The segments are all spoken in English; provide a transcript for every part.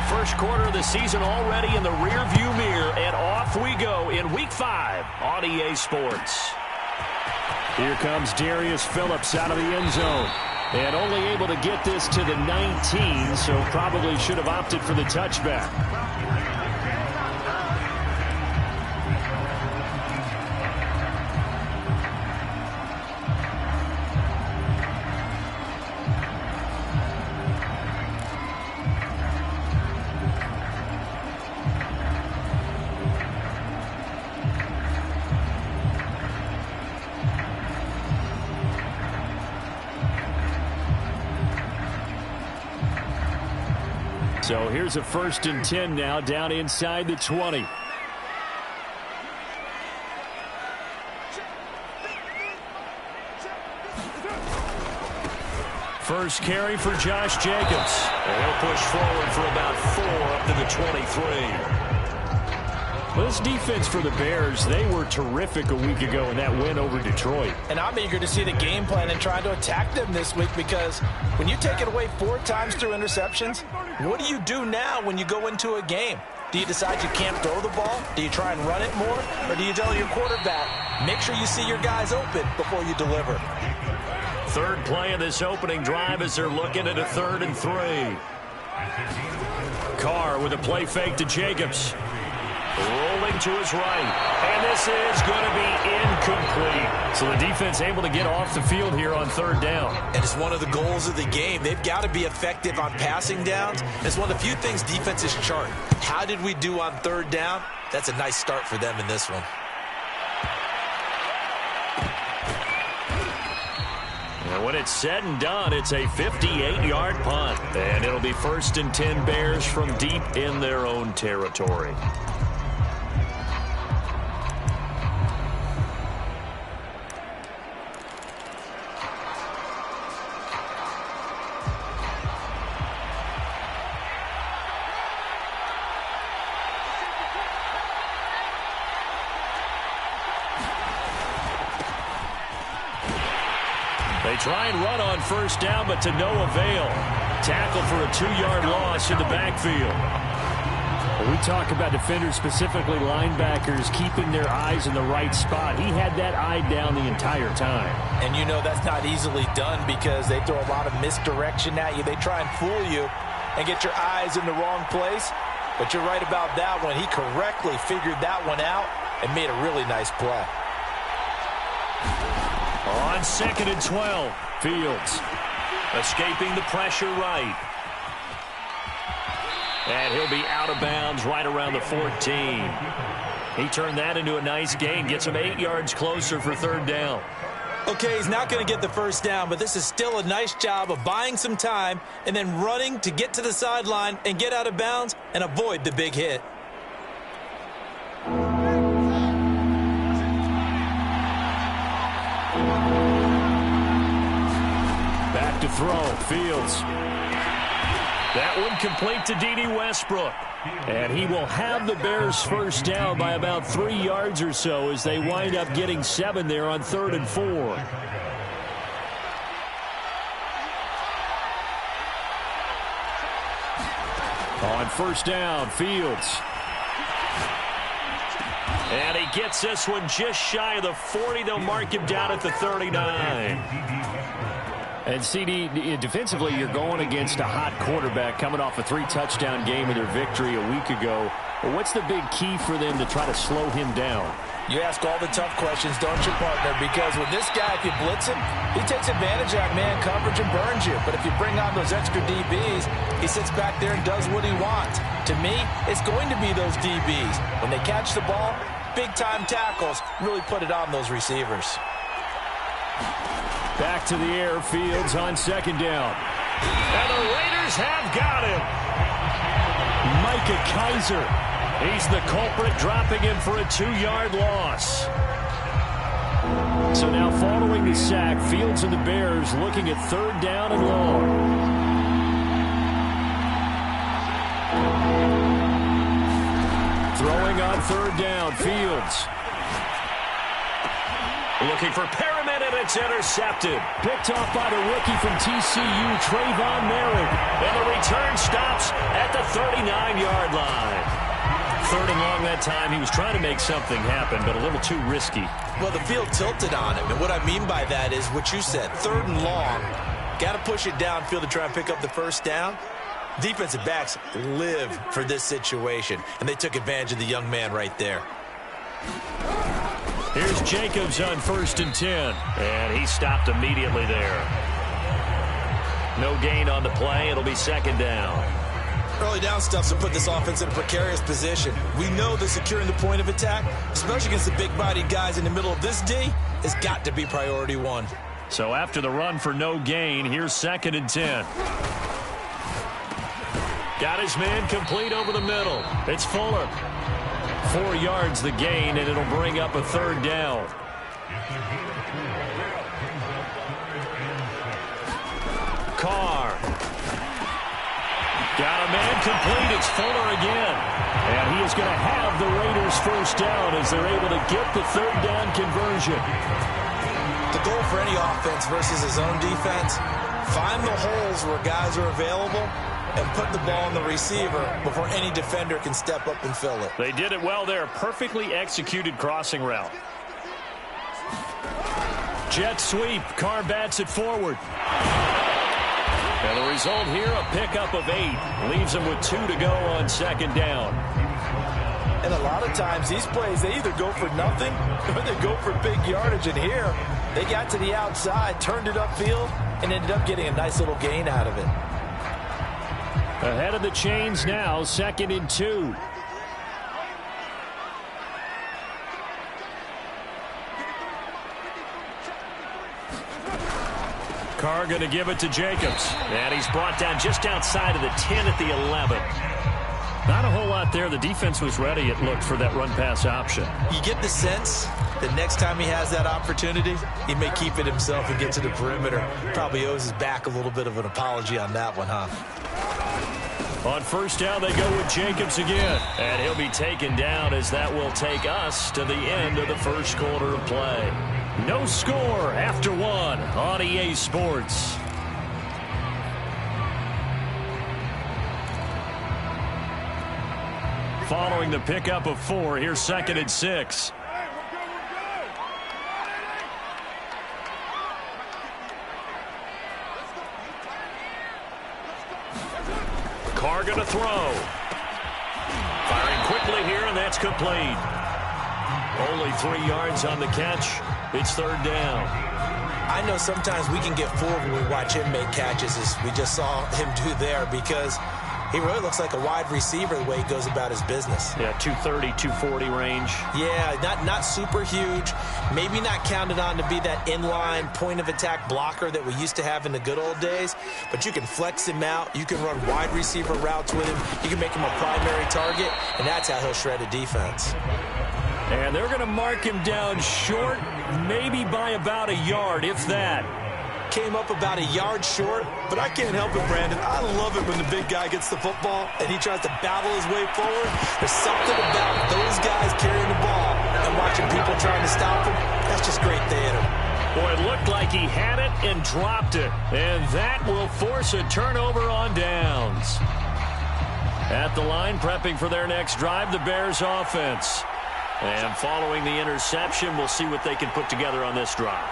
first quarter of the season already in the rearview mirror, and off we go in Week 5 on EA Sports. Here comes Darius Phillips out of the end zone. And only able to get this to the 19, so probably should have opted for the touchback. So here's a 1st and 10 now, down inside the 20. First carry for Josh Jacobs. And he'll push forward for about 4 up to the 23. Well, this defense for the Bears, they were terrific a week ago in that win over Detroit. And I'm eager to see the game plan and try to attack them this week, because when you take it away 4 times through interceptions, what do you do now when you go into a game? Do you decide you can't throw the ball? Do you try and run it more? Or do you tell your quarterback, make sure you see your guys open before you deliver? Third play of this opening drive as they're looking at a 3rd and 3. Carr with a play fake to Jacobs. Rolling to his right. And this is going to be incomplete. So the defense able to get off the field here on 3rd down. And it's one of the goals of the game. They've got to be effective on passing downs. It's one of the few things defenses chart. How did we do on 3rd down? That's a nice start for them in this one. And when it's said and done, it's a 58-yard punt. And it'll be 1st and 10 Bears from deep in their own territory. They try and run on 1st down, but to no avail. Tackle for a 2-yard loss in the backfield. When we talk about defenders, specifically linebackers, keeping their eyes in the right spot, he had that eye down the entire time. And you know that's not easily done, because they throw a lot of misdirection at you. They try and fool you and get your eyes in the wrong place. But you're right about that one. He correctly figured that one out and made a really nice play. On 2nd and 12, Fields escaping the pressure right. And he'll be out of bounds right around the 14. He turned that into a nice gain, gets him 8 yards closer for 3rd down. Okay, he's not going to get the 1st down, but this is still a nice job of buying some time and then running to get to the sideline and get out of bounds and avoid the big hit. Back to throw, Fields. That one complete to D.D. Westbrook. And he will have the Bears 1st down by about 3 yards or so as they wind up getting 7 there on 3rd and 4. On 1st down, Fields. And he gets this one just shy of the 40. They'll mark him down at the 39. And CD, defensively, you're going against a hot quarterback coming off a 3-touchdown game of their victory a week ago. But what's the big key for them to try to slow him down? You ask all the tough questions, don't you, partner? Because with this guy, if you blitz him, he takes advantage of that man coverage and burns you. But if you bring on those extra DBs, he sits back there and does what he wants. To me, it's going to be those DBs. When they catch the ball, big-time tackles really put it on those receivers. Back to the air, Fields on 2nd down. And the Raiders have got him. Micah Kiser. He's the culprit, dropping him for a 2-yard loss. So now following the sack, Fields and the Bears looking at 3rd down and long. Throwing on 3rd down, Fields. Looking for Perriman, and it's intercepted. Picked off by the rookie from TCU, Trayvon Merritt. And the return stops at the 39-yard line. Third and long that time. He was trying to make something happen, but a little too risky. Well, the field tilted on him, and what I mean by that is what you said. Third and long, got to push it downfield to try and pick up the first down. Defensive backs live for this situation, and they took advantage of the young man right there. Here's Jacobs on 1st and 10. And he stopped immediately there. No gain on the play. It'll be 2nd down. Early down stuff to put this offense in a precarious position. We know that securing the point of attack, especially against the big-bodied guys in the middle of this D, has got to be priority one. So after the run for no gain, here's 2nd and 10. Got his man complete over the middle. It's Fuller. 4 yards the gain, and it'll bring up a 3rd down. Carr. Got a man complete. It's Fuller again. And he is going to have the Raiders first down as they're able to get the 3rd down conversion. The goal for any offense versus his own defense, find the holes where guys are available and put the ball on the receiver before any defender can step up and fill it. They did it well there. Perfectly executed crossing route. Jet sweep. Carr bats it forward. And the result here, a pickup of 8. Leaves them with 2 to go on 2nd down. And a lot of times these plays, they either go for nothing or they go for big yardage. And here, they got to the outside, turned it upfield, and ended up getting a nice little gain out of it. Ahead of the chains now, 2nd and 2. Carr going to give it to Jacobs. And he's brought down just outside of the 10 at the 11. Not a whole lot there. The defense was ready, it looked, for that run-pass option. You get the sense that next time he has that opportunity, he may keep it himself and get to the perimeter. Probably owes his back a little bit of an apology on that one, huh? On 1st down, they go with Jacobs again. And he'll be taken down as that will take us to the end of the 1st quarter of play. No score after 1 on EA Sports. Following the pickup of 4, here's 2nd and 6. Carr going to throw. Firing quickly here, and that's complete. Only 3 yards on the catch. It's 3rd down. I know sometimes we can get fooled when we watch him make catches, as we just saw him do there, because he really looks like a wide receiver the way he goes about his business. Yeah, 230, 240 range. Yeah, not super huge. Maybe not counted on to be that inline point-of-attack blocker that we used to have in the good old days. But you can flex him out. You can run wide receiver routes with him. You can make him a primary target, and that's how he'll shred a defense. And they're going to mark him down short, maybe by about a yard, if that. Came up about a yard short, but I can't help it, Brandon. I love it when the big guy gets the football and he tries to battle his way forward. There's something about those guys carrying the ball and watching people trying to stop him. That's just great theater. Boy, it looked like he had it and dropped it. And that will force a turnover on downs. At the line, prepping for their next drive, the Bears offense. And following the interception, we'll see what they can put together on this drive.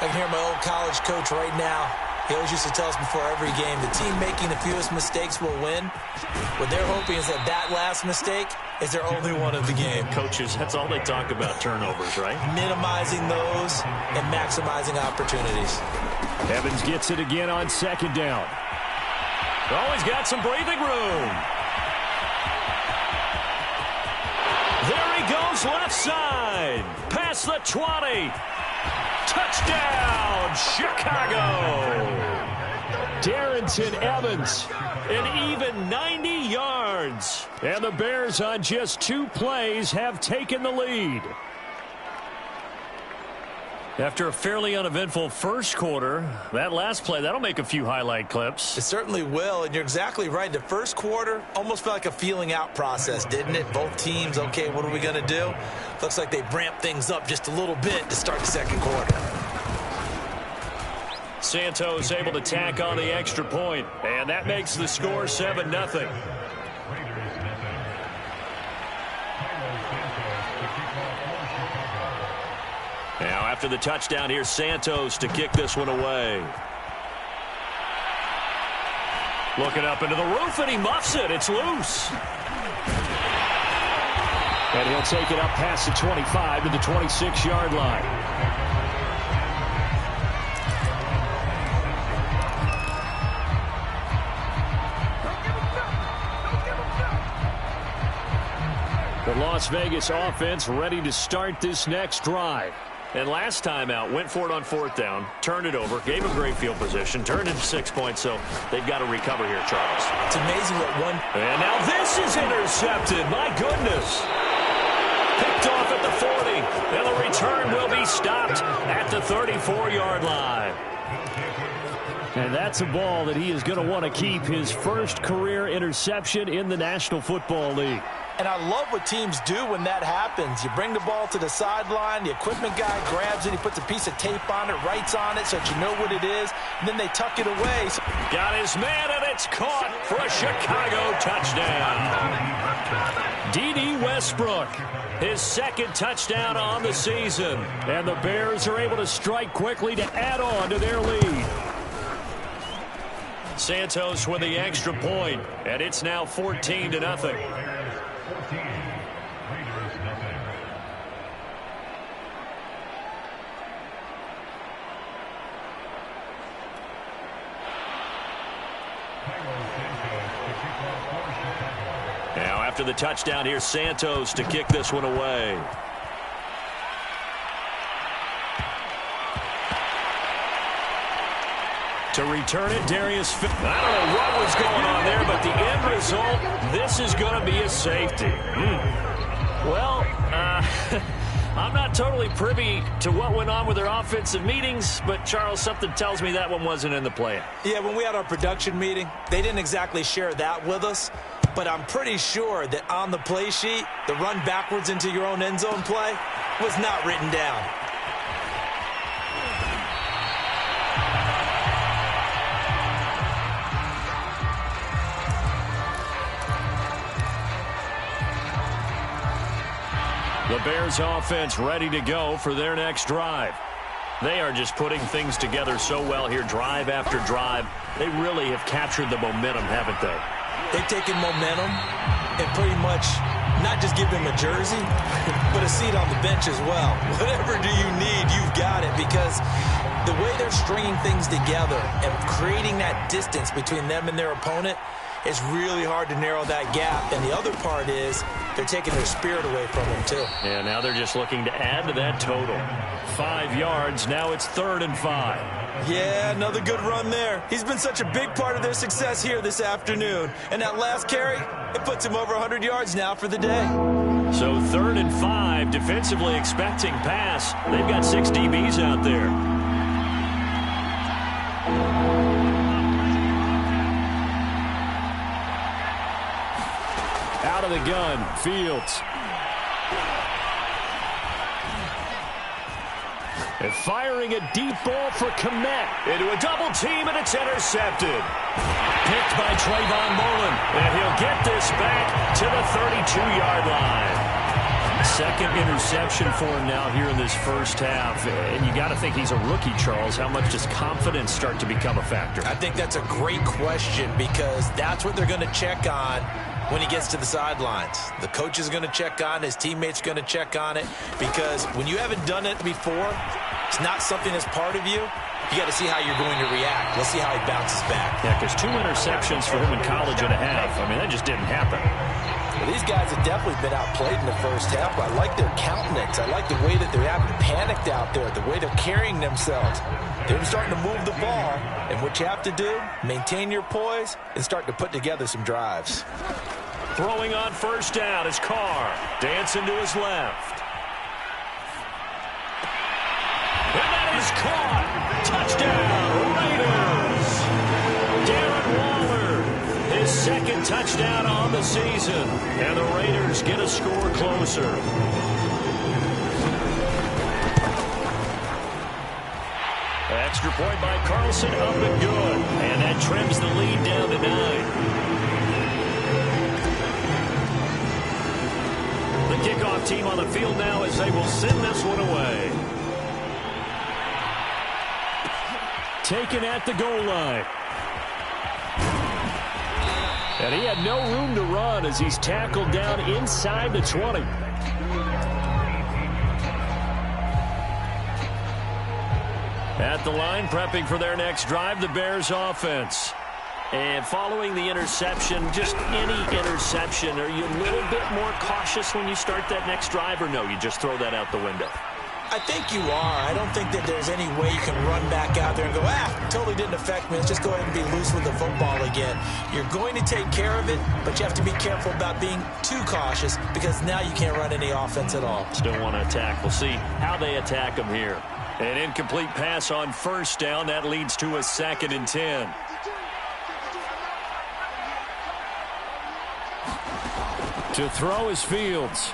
I can hear my old college coach right now. He always used to tell us before every game, the team making the fewest mistakes will win. What they're hoping is that last mistake is their only one of the game. Coaches, that's all they talk about, turnovers, right? Minimizing those and maximizing opportunities. Evans gets it again on 2nd down. Oh, he's got some breathing room. There he goes, left side. Past the 20. Touchdown, Chicago. Darrington Evans. An even 90 yards. And the Bears on just 2 plays have taken the lead. After a fairly uneventful first quarter, that last play, that'll make a few highlight clips. It certainly will, and you're exactly right. The first quarter almost felt like a feeling out process, didn't it? Both teams, okay, what are we going to do? Looks like they ramped things up just a little bit to start the second quarter. Santos able to tack on the extra point, and that makes the score 7-0. Now, after the touchdown, here's Santos to kick this one away. Looking up into the roof, and he muffs it. It's loose. And he'll take it up past the 25 to the 26-yard line. The Las Vegas offense ready to start this next drive. And last time out, went for it on fourth down, turned it over, gave him great field position, turned it to 6 points, so they've got to recover here, Charles. It's amazing what one... And now this is intercepted. My goodness. Picked off at the 40, and the return will be stopped at the 34-yard line. And that's a ball that he is going to want to keep, his first career interception in the National Football League. And I love what teams do when that happens. You bring the ball to the sideline, the equipment guy grabs it, he puts a piece of tape on it, writes on it so that you know what it is, and then they tuck it away. Got his man, and it's caught for a Chicago touchdown. D.D. Westbrook, his second touchdown on the season. And the Bears are able to strike quickly to add on to their lead. Santos with the extra point, and it's now 14-0. Now after the touchdown, here's Santos to kick this one away. To return it, Darius. I don't know what was going on there, but the end result, this is going to be a safety. Well, I'm not totally privy to what went on with their offensive meetings, but, Charles, something tells me that one wasn't in the plan. Yeah, when we had our production meeting, they didn't exactly share that with us, but I'm pretty sure that on the play sheet, the run backwards into your own end zone play was not written down. The Bears offense ready to go for their next drive. They are just putting things together so well here, drive after drive. They really have captured the momentum, haven't they? They've taken momentum and pretty much not just give them a jersey, but a seat on the bench as well. Whatever do you need, you've got it, because the way they're stringing things together and creating that distance between them and their opponent, it's really hard to narrow that gap. And the other part is they're taking their spirit away from them, too. Yeah, now they're just looking to add to that total. 5 yards. Now it's 3rd and 5. Yeah, another good run there. He's been such a big part of their success here this afternoon. And that last carry, it puts him over 100 yards now for the day. So 3rd and 5, defensively expecting pass. They've got 6 DBs out there. Out of the gun, Fields. And firing a deep ball for Kmet. Into a double team, and it's intercepted. Picked by Trayvon Mullen. And he'll get this back to the 32-yard line. Second interception for him now here in this first half. And you got to think he's a rookie, Charles. How much does confidence start to become a factor? I think that's a great question, because that's what they're going to check on when he gets to the sidelines. The coach is going to check on it. His teammates are going to check on it, because when you haven't done it before, it's not something that's part of you. You got to see how you're going to react. Let's see how he bounces back. Yeah, because 2 interceptions for him in college and a half. I mean, that just didn't happen. Well, these guys have definitely been outplayed in the first half. I like their countenance. I like the way that they're having panicked out there, the way they're carrying themselves. They're starting to move the ball, and what you have to do, maintain your poise and start to put together some drives. Throwing on first down is Carr. Dancing to his left. And touchdown on the season. And the Raiders get a score closer. Extra point by Carlson, up and good. And that trims the lead down to 9. The kickoff team on the field now as they will send this one away. Taken at the goal line. And he had no room to run as he's tackled down inside the 20. At the line, prepping for their next drive, the Bears offense. And following the interception, just any interception, are you a little bit more cautious when you start that next drive, or no, you just throw that out the window? I think you are. I don't think that there's any way you can run back out there and go, totally didn't affect me. Let's just go ahead and be loose with the football again. You're going to take care of it, but you have to be careful about being too cautious because now you can't run any offense at all. Still want to attack. We'll see how they attack them here. An incomplete pass on first down. That leads to a 2nd and 10. To throw is Fields.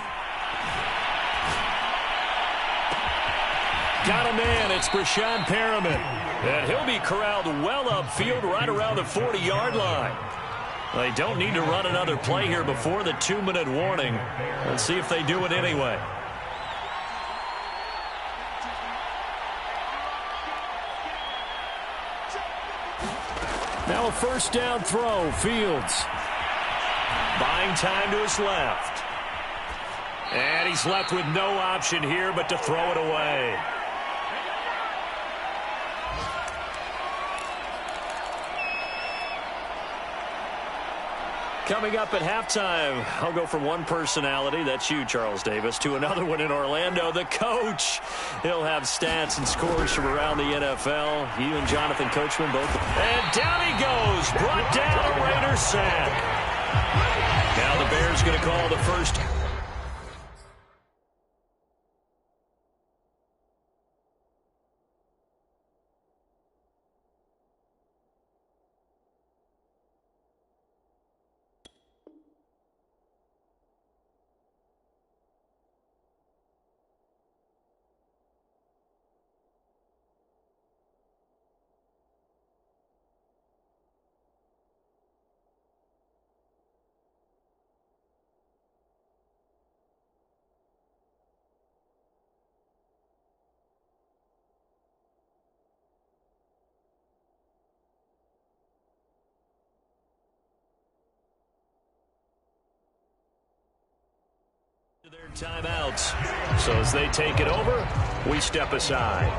Got a man. It's Brashad Perriman. And he'll be corralled well upfield right around the 40-yard line. They don't need to run another play here before the 2-minute warning. Let's see if they do it anyway. Now a first down throw. Fields. Buying time to his left. And he's left with no option here but to throw it away. Coming up at halftime, I'll go from one personality, that's you, Charles Davis, to another one in Orlando, the coach. He'll have stats and scores from around the NFL. You and Jonathan Coachman both. And down he goes, brought down a Raiders sack. Now the Bears going to call the first. Their timeouts. So as they take it over, we step aside.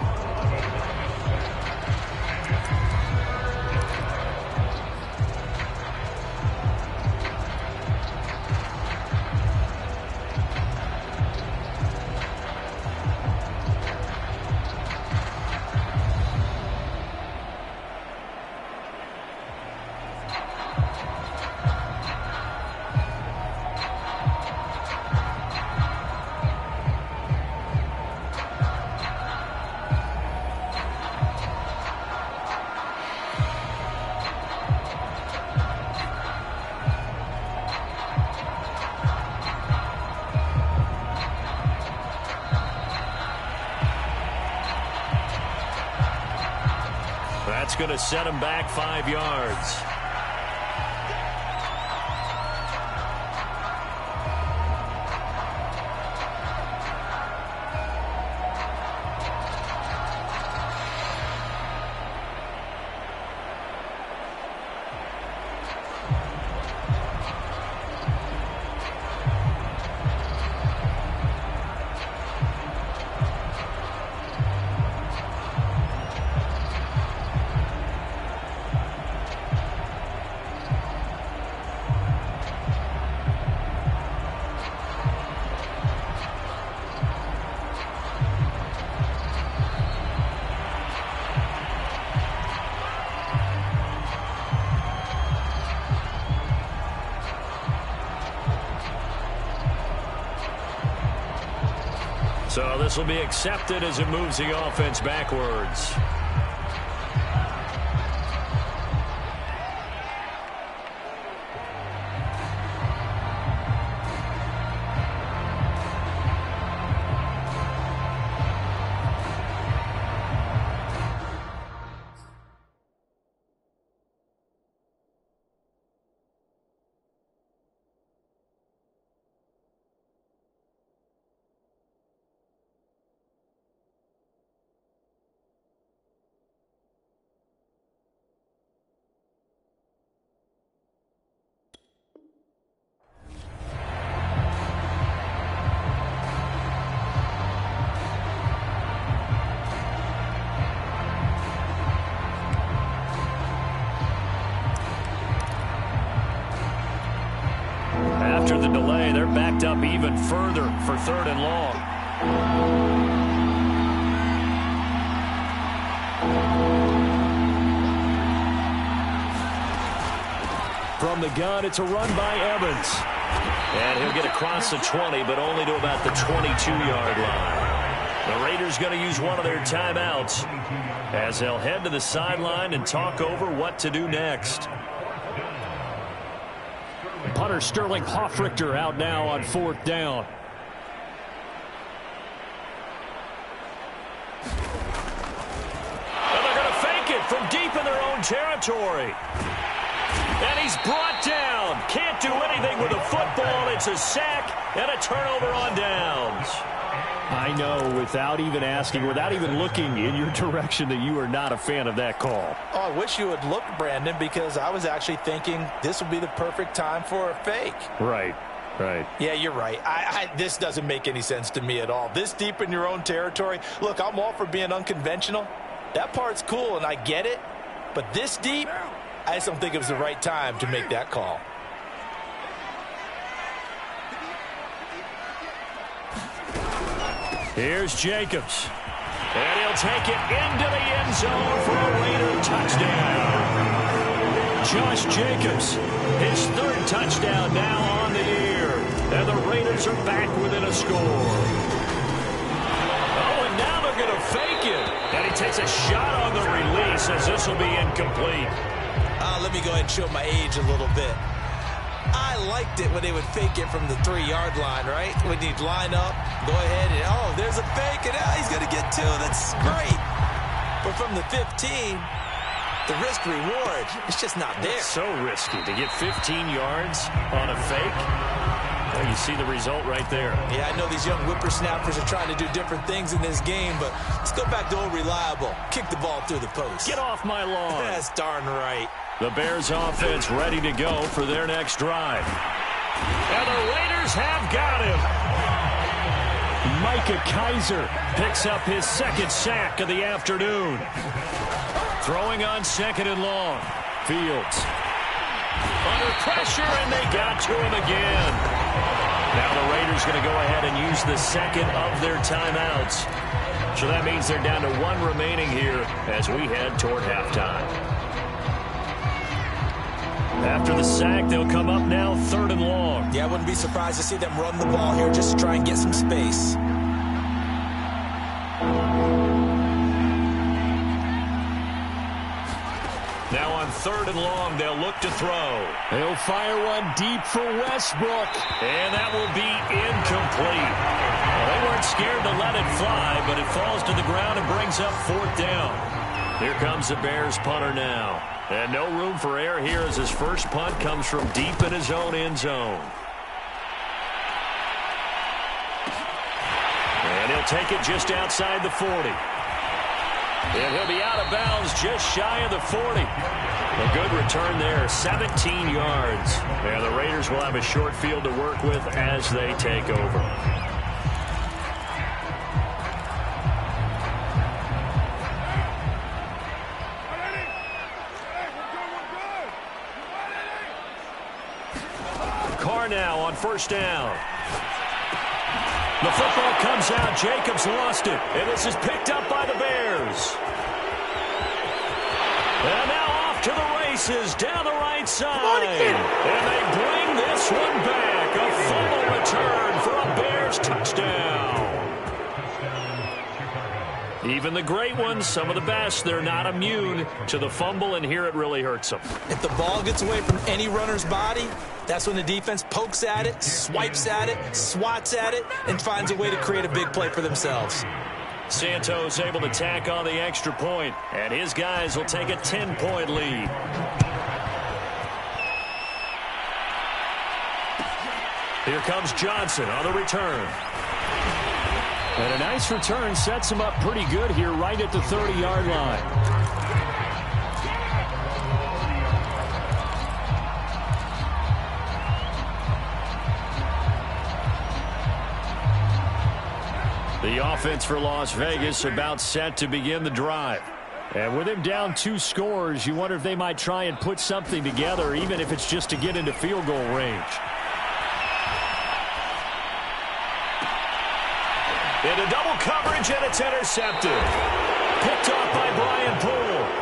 That's going to set him back 5 yards. So this will be accepted as it moves the offense backwards. After the delay, they're backed up even further for 3rd and long. From the gun, it's a run by Evans. And he'll get across the 20, but only to about the 22-yard line. The Raiders going to use one of their timeouts as they'll head to the sideline and talk over what to do next. Punter Sterling Hoffrichter out now on 4th down. And they're going to fake it from deep in their own territory. And he's brought down. Can't do anything with a football. It's a sack and a turnover on downs. I know, without even asking, without even looking in your direction, that you are not a fan of that call. Oh, I wish you would look, Brandon, because I was actually thinking this would be the perfect time for a fake. Right. Yeah, you're right. This doesn't make any sense to me at all. This deep in your own territory. Look, I'm all for being unconventional. That part's cool, and I get it. But this deep, I just don't think it was the right time to make that call. Here's Jacobs. And he'll take it into the end zone for a Raider touchdown. Josh Jacobs, his 3rd touchdown now on the year. And the Raiders are back within a score. Oh, and now they're going to fake it. And he takes a shot on the release as this will be incomplete. Let me go ahead and show my age a little bit. I liked it when they would fake it from the 3-yard line, right? When you'd line up, go ahead, and oh, there's a fake, and he's going to get 2. That's great. But from the 15, the risk-reward, it's just not there. It's so risky to get 15 yards on a fake. Well, you see the result right there. Yeah, I know these young whippersnappers are trying to do different things in this game, but let's go back to old reliable. Kick the ball through the post. Get off my lawn. That's darn right. The Bears offense ready to go for their next drive. And the Raiders have got him. Micah Kiser picks up his 2nd sack of the afternoon. Throwing on 2nd and long. Fields. Under pressure, and they got to him again. Now the Raiders going to go ahead and use the 2nd of their timeouts. So that means they're down to 1 remaining here as we head toward halftime. After the sack, they'll come up now 3rd and long. Yeah, I wouldn't be surprised to see them run the ball here just to try and get some space. Now on 3rd and long, they'll look to throw. They'll fire one deep for Westbrook. And that will be incomplete. Well, they weren't scared to let it fly, but it falls to the ground and brings up 4th down. Here comes the Bears punter now. And no room for error here as his first punt comes from deep in his own end zone. And he'll take it just outside the 40. And he'll be out of bounds just shy of the 40. A good return there, 17 yards. And the Raiders will have a short field to work with as they take over. Carr now on 1st down. The football comes out. Jacobs lost it. And this is picked up by the Bears. And now off to the races down the right side. And they bring this one back. A fumble return for a Bears touchdown. Even the great ones, some of the best, they're not immune to the fumble, and here it really hurts them. If the ball gets away from any runner's body, that's when the defense pokes at it, swipes at it, swats at it, and finds a way to create a big play for themselves. Santos able to tack on the extra point, and his guys will take a 10-point lead. Here comes Johnson on the return. And a nice return sets him up pretty good here right at the 30-yard line. The offense for Las Vegas about set to begin the drive. And with him down 2 scores, you wonder if they might try and put something together, even if it's just to get into field goal range. Into double coverage, and it's intercepted. Picked off by Brian Poole.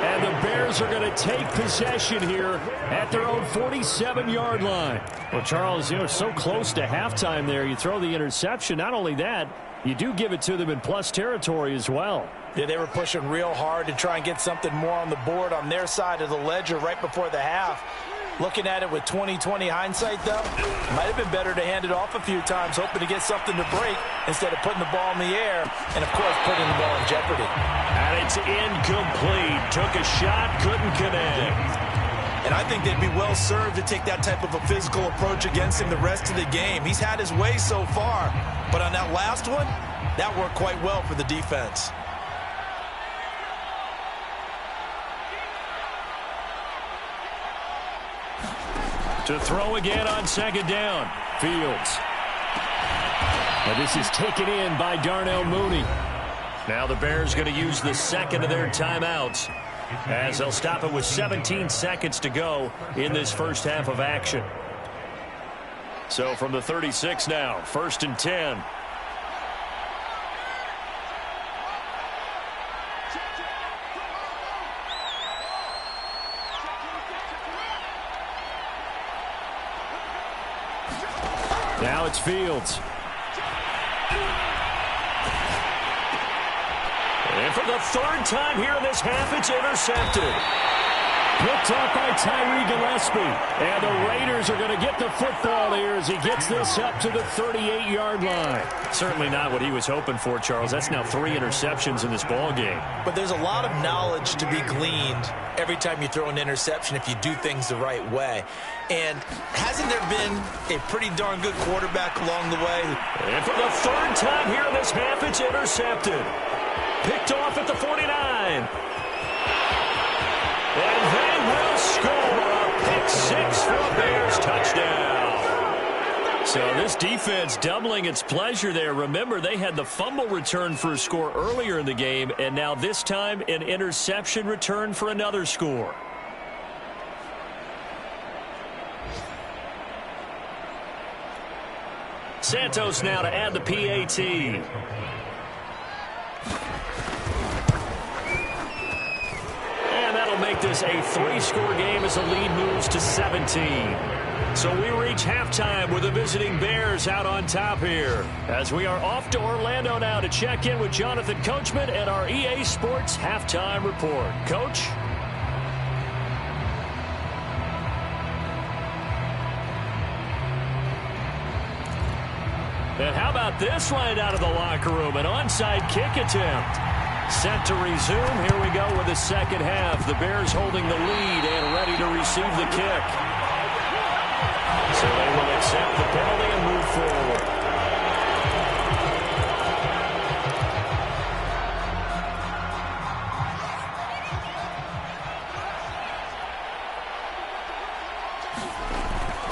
And the Bears are going to take possession here at their own 47-yard line. Well, Charles, so close to halftime there. You throw the interception. Not only that, you do give it to them in plus territory as well. Yeah, they were pushing real hard to try and get something more on the board on their side of the ledger right before the half. Looking at it with 20/20 hindsight, though, might have been better to hand it off a few times, hoping to get something to break instead of putting the ball in the air and, of course, putting the ball in jeopardy. And it's incomplete. Took a shot, couldn't connect. And I think they'd be well served to take that type of a physical approach against him the rest of the game. He's had his way so far, but on that last one, that worked quite well for the defense. To throw again on second down. Fields. And this is taken in by Darnell Mooney. Now the Bears going to use the second of their timeouts as they'll stop it with 17 seconds to go in this first half of action. So from the 36 now, 1st and 10. Now it's Fields. And for the third time here in this half, it's intercepted. Picked off by Tyree Gillespie. And the Raiders are going to get the football here as he gets this up to the 38-yard line. Certainly not what he was hoping for, Charles. That's now 3 interceptions in this ball game. But there's a lot of knowledge to be gleaned every time you throw an interception if you do things the right way. And hasn't there been a pretty darn good quarterback along the way? And for the third time here in this half, it's intercepted. Picked off at the 49. And they will score a pick 6 for a Bears touchdown. So this defense doubling its pleasure there. Remember, they had the fumble return for a score earlier in the game, and now this time an interception return for another score. Santos now to add the PAT. Make this a 3-score game as the lead moves to 17. So we reach halftime with the visiting Bears out on top here, as we are off to Orlando now to check in with Jonathan Coachman and our EA Sports halftime report. Coach? And how about this right out of the locker room? An onside kick attempt. Set to resume. Here we go with the second half. The Bears holding the lead and ready to receive the kick. So they will accept the penalty and move forward.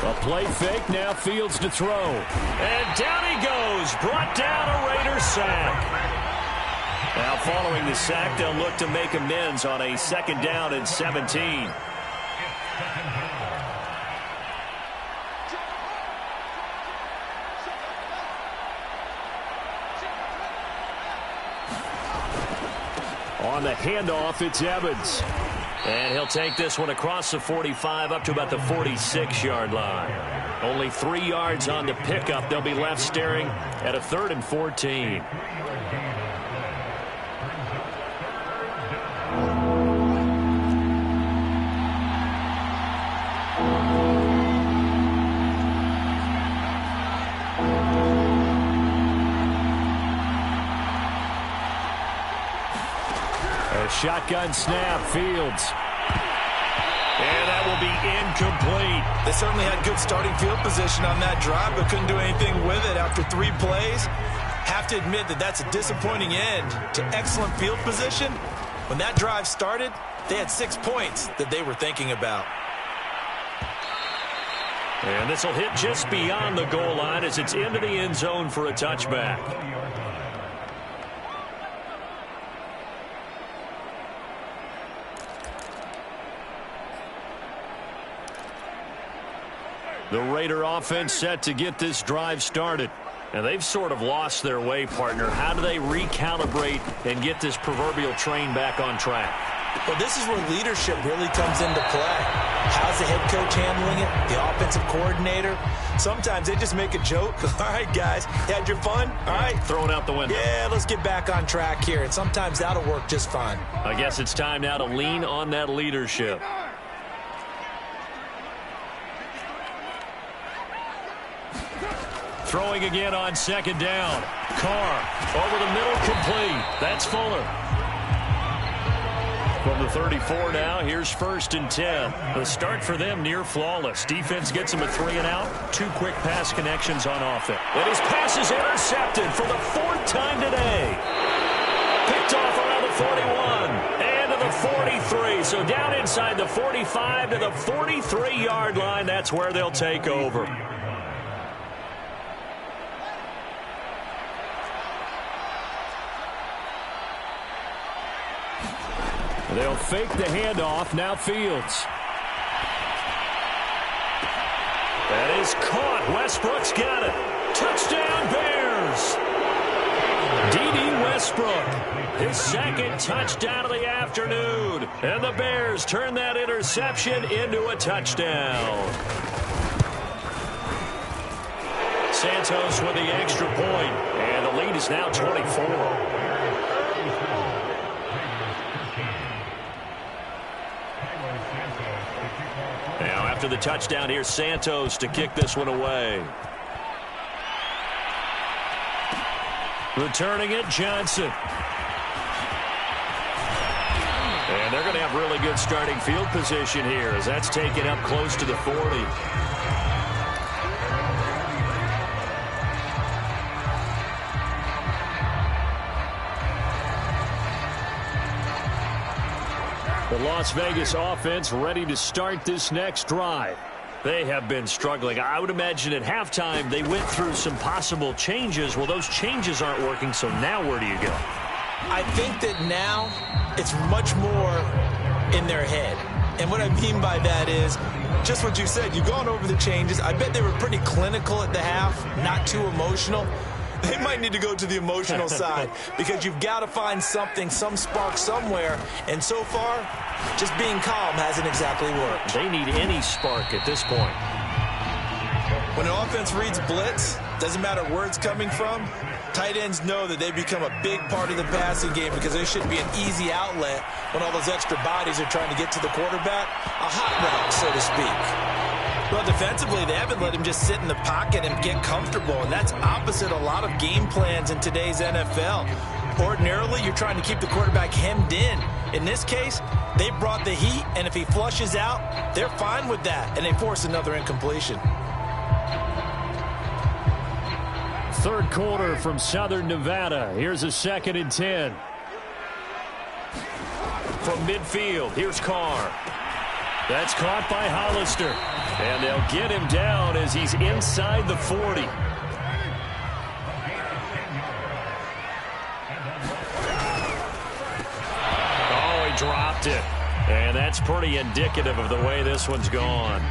A play fake, now Fields to throw. And down he goes. Brought down a Raiders sack. Now following the sack, they'll look to make amends on a 2nd down and 17. On the handoff, it's Evans. And he'll take this one across the 45 up to about the 46-yard line. Only 3 yards on the pickup. They'll be left staring at a 3rd and 14. Shotgun snap, Fields. And that will be incomplete. They certainly had good starting field position on that drive, but couldn't do anything with it after 3 plays. Have to admit that that's a disappointing end to excellent field position. When that drive started, they had 6 points that they were thinking about. And this will hit just beyond the goal line as it's into the end zone for a touchback. The Raider offense set to get this drive started. And they've sort of lost their way, partner. How do they recalibrate and get this proverbial train back on track? Well, this is where leadership really comes into play. How's the head coach handling it? The offensive coordinator? Sometimes they just make a joke. All right, guys, you had your fun? All right. Throw it out the window. Yeah, let's get back on track here. And sometimes that'll work just fine. I guess it's time now to lean on that leadership. Throwing again on second down. Carr over the middle, complete. That's Fuller. From the 34 now, here's 1st and 10. The start for them near flawless. Defense gets them a 3-and-out. 2 quick pass connections on offense. And his pass is intercepted for the 4th time today. Picked off around the 41 and to the 43. So down inside the 45 to the 43-yard line. That's where they'll take over. They'll fake the handoff. Now Fields. That is caught. Westbrook's got it. Touchdown Bears. D.D. Westbrook. His 2nd touchdown of the afternoon. And the Bears turn that interception into a touchdown. Santos with the extra point. And the lead is now 24. Now after the touchdown, here's Santos to kick this one away. Returning it, Johnson. And they're going to have really good starting field position here as that's taken up close to the 40. The Las Vegas offense ready to start this next drive. They have been struggling. I would imagine at halftime they went through some possible changes. Well, those changes aren't working, so now where do you go? I think that now it's much more in their head. And what I mean by that is just what you said. You've gone over the changes. I bet they were pretty clinical at the half, not too emotional. They might need to go to the emotional side because you've got to find something, some spark somewhere. And so far, just being calm hasn't exactly worked. They need any spark at this point. When an offense reads blitz, doesn't matter where it's coming from, tight ends know that they become a big part of the passing game because there should be an easy outlet when all those extra bodies are trying to get to the quarterback. A hot route, so to speak. Well, defensively, they haven't let him just sit in the pocket and get comfortable, and that's opposite a lot of game plans in today's NFL. Ordinarily, you're trying to keep the quarterback hemmed in. In this case, they brought the heat, and if he flushes out, they're fine with that, and they force another incompletion. 3rd quarter from Southern Nevada. Here's a 2nd and 10. From midfield, here's Carr. That's caught by Hollister. And they'll get him down as he's inside the 40. Oh, he dropped it. And that's pretty indicative of the way this one's gone.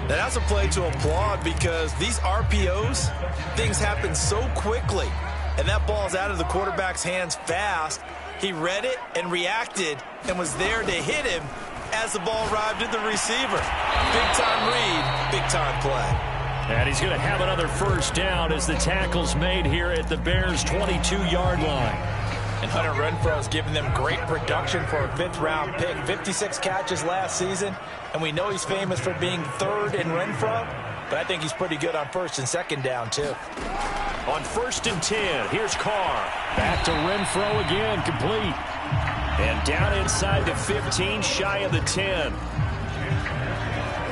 Now, that's a play to applaud because these RPOs, things happen so quickly. And that ball's out of the quarterback's hands fast. He read it and reacted and was there to hit him as the ball arrived at the receiver. Big-time read, big-time play. And he's going to have another 1st down as the tackle's made here at the Bears' 22-yard line. And Hunter Renfro's given them great production for a 5th-round pick. 56 catches last season, and we know he's famous for being 3rd in Renfro, but I think he's pretty good on 1st and 2nd down, too. On 1st and 10, here's Carr. Back to Renfro again, complete. And down inside the 15, shy of the 10.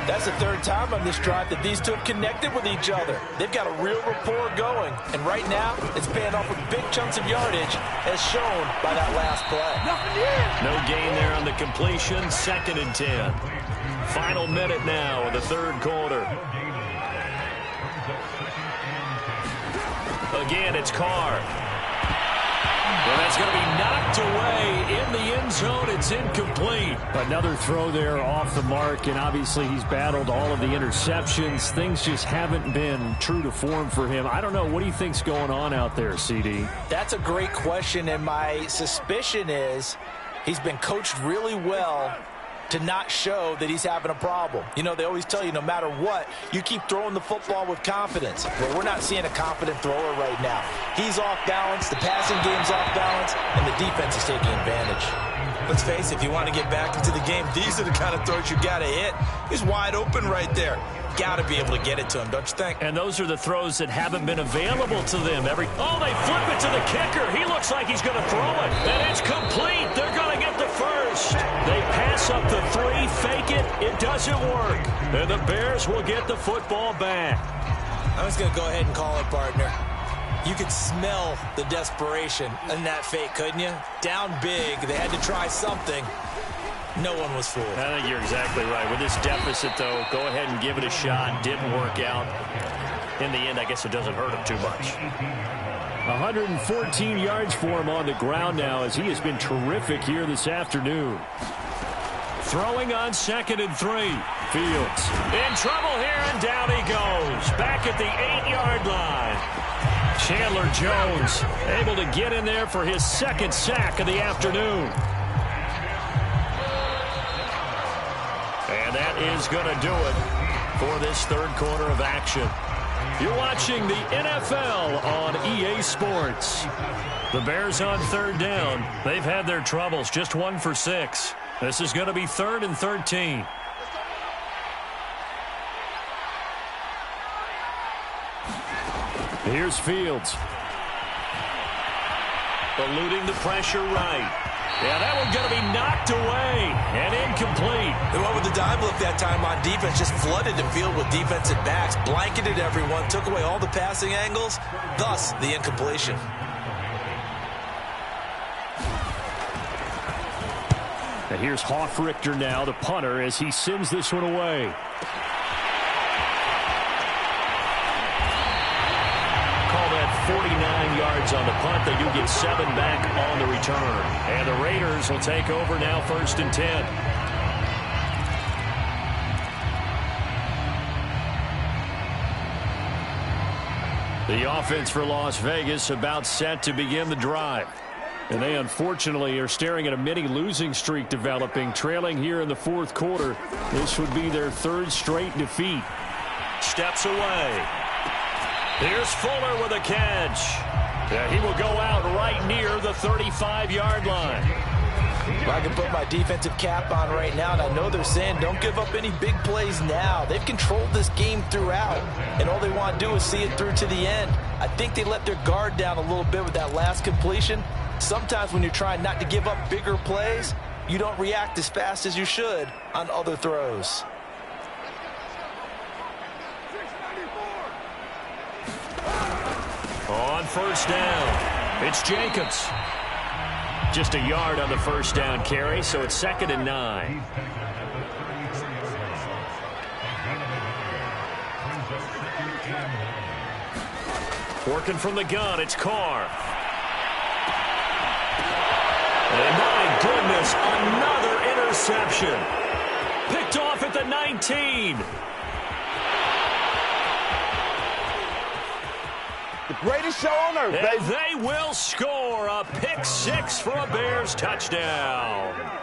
That's the 3rd time on this drive that these two have connected with each other. They've got a real rapport going. And right now, it's paying off with big chunks of yardage, as shown by that last play. No gain there on the completion. 2nd and 10. Final minute now of the 3rd quarter. Again, it's Carr. And that's going to be knocked away in the end zone. It's incomplete. Another throw there off the mark, and obviously he's battled all of the interceptions. Things just haven't been true to form for him. I don't know. What do you think's going on out there, CD? That's a great question, and my suspicion is he's been coached really well to not show that he's having a problem. You know, they always tell you no matter what, you keep throwing the football with confidence. Well, we're not seeing a confident thrower right now. He's off balance, the passing game's off balance, and the defense is taking advantage. Let's face it, if you want to get back into the game, these are the kind of throws you got to hit. He's wide open right there. Got to be able to get it to him, don't you think? And those are the throws that haven't been available to them. Oh, they flip it to the kicker. He looks like he's going to throw it. And it's complete. They're going to get the first. They pass up the 3, fake it. It doesn't work. And the Bears will get the football back. I'm just going to go ahead and call it, partner. You could smell the desperation in that fake, couldn't you? Down big. They had to try something. No one was fooled. I think you're exactly right. With this deficit, though, go ahead and give it a shot. Didn't work out. In the end, I guess it doesn't hurt him too much. 114 yards for him on the ground now as he has been terrific here this afternoon. Throwing on 2nd and 3. Fields in trouble here, and down he goes. Back at the 8-yard line. Chandler Jones able to get in there for his 2nd sack of the afternoon. And that is going to do it for this 3rd quarter of action. You're watching the NFL on EA Sports. The Bears on 3rd down. They've had their troubles, just 1 for 6. This is going to be 3rd and 13. Here's Fields. Eluding the pressure right. Yeah, that one's going to be knocked away and incomplete. They went with the dive look that time on defense, just flooded the field with defensive backs, blanketed everyone, took away all the passing angles, thus the incompletion. And here's Hoffrichter now, the punter, as he sends this one away. Call that 49 yards on the punt. They do get 7 back on the return. And the Raiders will take over now, 1st and 10. The offense for Las Vegas about set to begin the drive. And they unfortunately are staring at a mini losing streak developing, trailing here in the 4th quarter. This would be their 3rd straight defeat. Steps away. Here's Fuller with a catch. Yeah, he will go out right near the 35-yard line. Well, I can put my defensive cap on right now, and I know they're saying don't give up any big plays now. They've controlled this game throughout, and all they want to do is see it through to the end. I think they let their guard down a little bit with that last completion. Sometimes when you're trying not to give up bigger plays, you don't react as fast as you should on other throws. On 1st down, it's Jacobs. Just a yard on the 1st down carry, so it's 2nd and 9. Working from the gun, it's Carr. And my goodness, another interception. Picked off at the 19. The greatest show on earth, baby. And they will score a pick-6 for a Bears touchdown.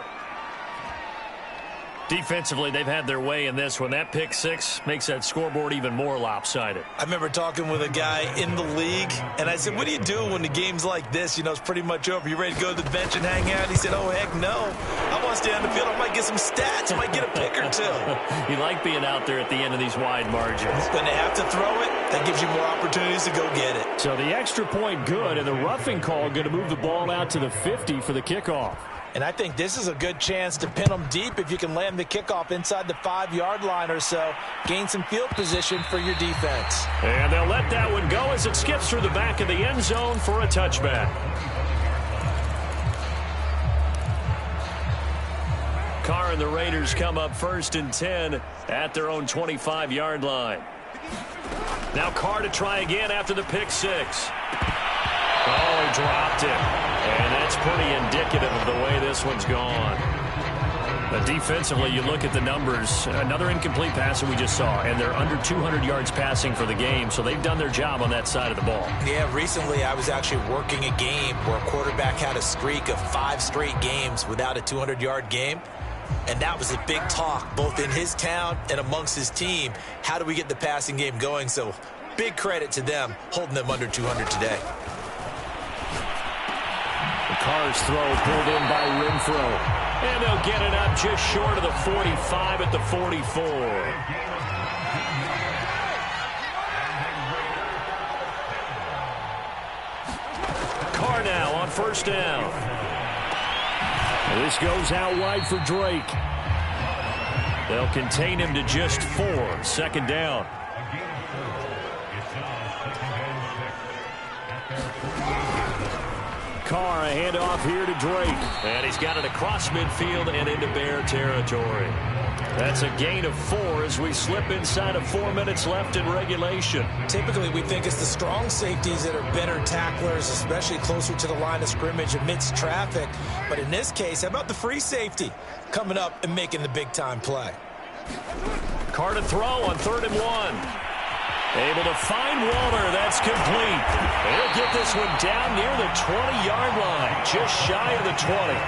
Defensively, they've had their way in this one. That pick-6 makes that scoreboard even more lopsided. I remember talking with a guy in the league, and I said, what do you do when the game's like this? You know, it's pretty much over. You ready to go to the bench and hang out? He said, oh, heck no. I want to stay on the field. I might get some stats. I might get a pick or two. You like being out there at the end of these wide margins. When they have to throw it, that gives you more opportunities to go get it. So the extra point good, and the roughing call going to move the ball out to the 50 for the kickoff. And I think this is a good chance to pin them deep if you can land the kickoff inside the 5-yard line or so. Gain some field position for your defense. And they'll let that one go as it skips through the back of the end zone for a touchback. Carr and the Raiders come up 1st and 10 at their own 25-yard line. Now Carr to try again after the pick-6. Oh, he dropped it. And that's pretty indicative of the way this one's gone. But defensively, you look at the numbers. Another incomplete pass that we just saw, and they're under 200 yards passing for the game, so they've done their job on that side of the ball. Yeah, recently I was actually working a game where a quarterback had a streak of 5 straight games without a 200-yard game. And that was a big talk, both in his town and amongst his team. How do we get the passing game going? So big credit to them, holding them under 200 today. The Carr's throw pulled in by Renfro. And they'll get it up just short of the 45 at the 44. Carr now on first down. This goes out wide for Drake. They'll contain him to just 4. Second down. Carr, a handoff here to Drake. And he's got it across midfield and into Bear territory. That's a gain of 4 as we slip inside of 4 minutes left in regulation. Typically, we think it's the strong safeties that are better tacklers, especially closer to the line of scrimmage amidst traffic. But in this case, how about the free safety coming up and making the big-time play? Carr to throw on 3rd and 1. Able to find Walter. That's complete. He'll get this one down near the 20-yard line, just shy of the 20.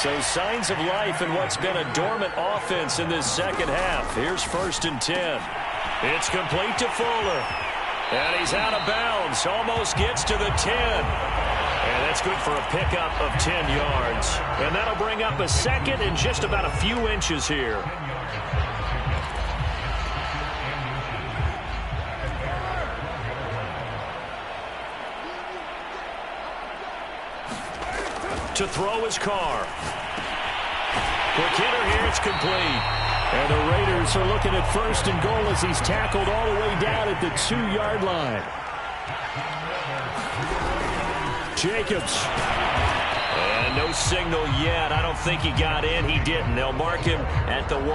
So signs of life in what's been a dormant offense in this second half. Here's 1st and 10. It's complete to Fuller. And he's out of bounds. Almost gets to the 10. And that's good for a pickup of 10 yards. And that'll bring up a second and just about a few inches here. To throw his Carr. Quick hitter here, it's complete. And the Raiders are looking at 1st and goal as he's tackled all the way down at the 2-yard line. Jacobs. And no signal yet. I don't think he got in. He didn't. They'll mark him at the 1.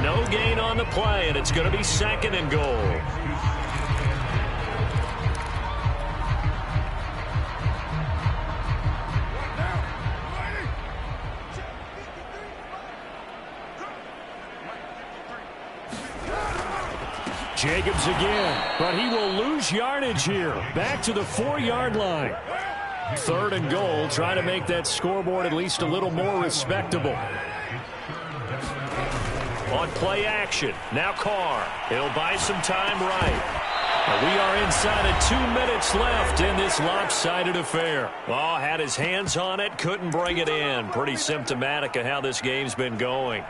No gain on the play, and it's going to be 2nd and goal. Jacobs again, but he will lose yardage here. Back to the 4-yard line. 3rd and goal, trying to make that scoreboard at least a little more respectable. On play action, now Carr. He'll buy some time right. And we are inside of 2 minutes left in this lopsided affair. Oh, had his hands on it, couldn't bring it in. Pretty symptomatic of how this game's been going.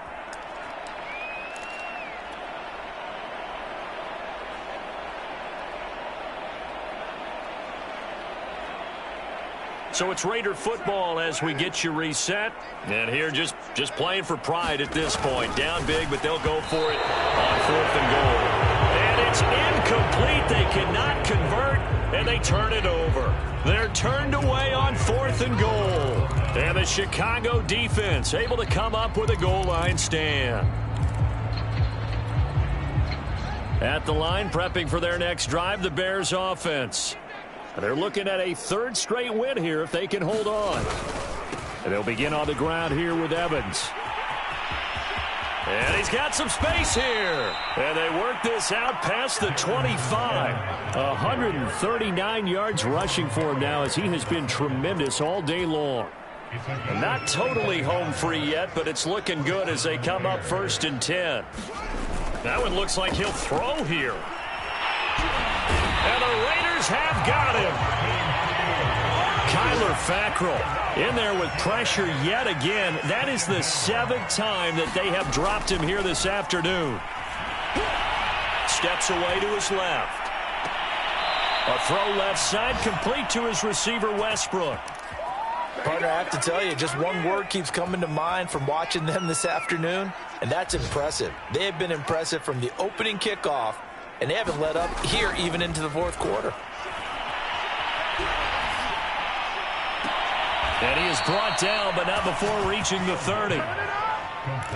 So it's Raider football as we get you reset. And here just playing for pride at this point. Down big, but they'll go for it on 4th and goal. And it's incomplete. They cannot convert, and they turn it over. They're turned away on 4th and goal. And the Chicago defense able to come up with a goal line stand. At the line, prepping for their next drive, the Bears offense. They're looking at a 3rd straight win here if they can hold on. And they'll begin on the ground here with Evans. And he's got some space here. And they work this out past the 25. 139 yards rushing for him now as he has been tremendous all day long. And not totally home free yet, but it's looking good as they come up 1st and 10. That one looks like he'll throw here. And the Raiders have got him. Kyler Fackrell in there with pressure yet again. That is the 7th time that they have dropped him here this afternoon. Steps away to his left. A throw left side complete to his receiver Westbrook. Partner, I have to tell you, just one word keeps coming to mind from watching them this afternoon, and that's impressive. They have been impressive from the opening kickoff, and they haven't let up here even into the 4th quarter. And he is brought down, but not before reaching the 30.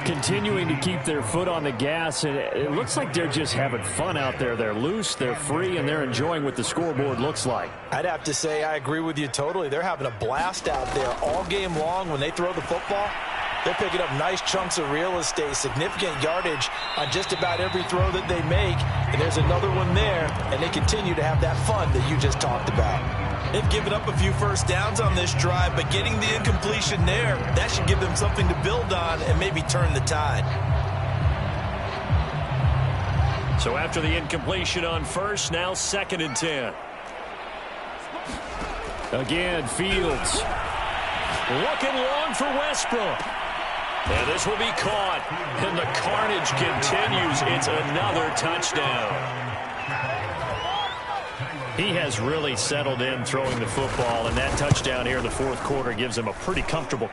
Continuing to keep their foot on the gas, and it looks like they're just having fun out there. They're loose, they're free, and they're enjoying what the scoreboard looks like. I'd have to say I agree with you totally. They're having a blast out there all game long. When they throw the football, they're picking up nice chunks of real estate, significant yardage on just about every throw that they make. And there's another one there, and they continue to have that fun that you just talked about. They've given up a few first downs on this drive, but getting the incompletion there, that should give them something to build on and maybe turn the tide. So after the incompletion on first, now 2nd and 10. Again, Fields looking long for Westbrook. And this will be caught, and the carnage continues. It's another touchdown. He has really settled in throwing the football, and that touchdown here in the 4th quarter gives him a pretty comfortable